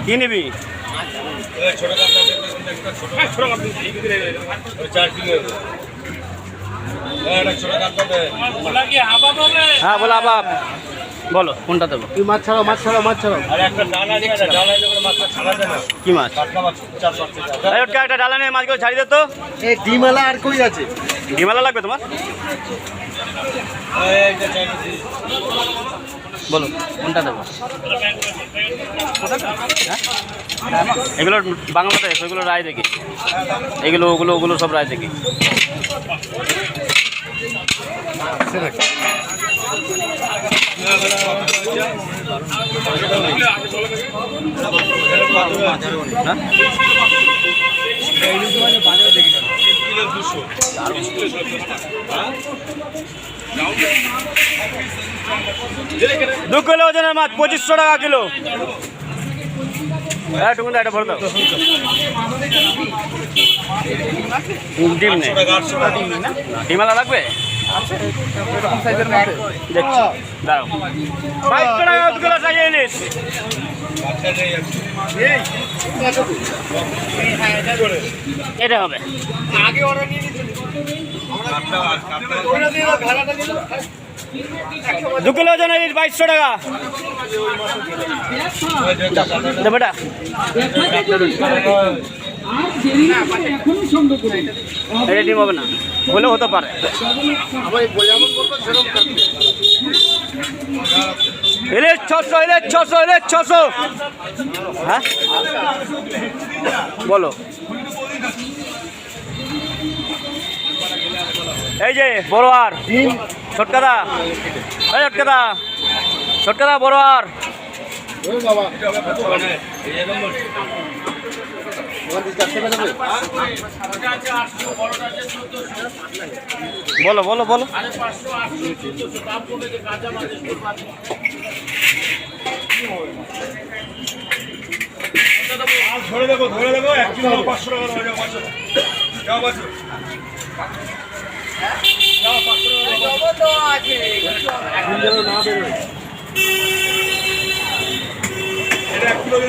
কি নিবি? হ্যাঁ বলো আবাব, বলো কোনটা দেবো? মাছ ছাড়াও, মাছ ছাড়াও, মাছ ছাড়াও। কি মাছ? একটা ডালা নিয়ে মাছগুলো ছাড়িয়ে দে তো। এই ডিমালা আর কই আছে? ডিমালা লাগবে তোমার? বলো কোনটা দেবো? এগুলো বাংলাদেশ, ওইগুলো রায় দেখি, এগুলো ওগুলো ওগুলো সব রায় দেখি। দু কিলো ওজনের মাছ 2500 টাকা কিলো। টুকুন এটা ভরে দাও। ডিম নেই, ডিমালা লাগবে? দাঁড়াও, 2200 টাকা 2 কিলো সাইজ ইলিশ। এটা হবে। 2 কিলো ওজন ইলিশ 2200 টাকা। বেটা এটা ডিম হবে না, হলেও হতে পারে। ইলিশ 600, ইলিশ 600, ইলিশ 600। হ্যাঁ বলো। এই যে বড় আর ছোটকাদা, এই ছোটকাদা, ছোটকাদা বড় আর। বলো বলো বলো। ধরে দেখো, ধরে দেখো, 1 কিলো 500 টাকা হয়ে যাবে। যাও বাচ্চা, যাও 500 টাকা।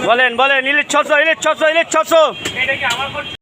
বলেন বলেন, ইলিশ 600, ইলিশ 600, ইলিশ 600।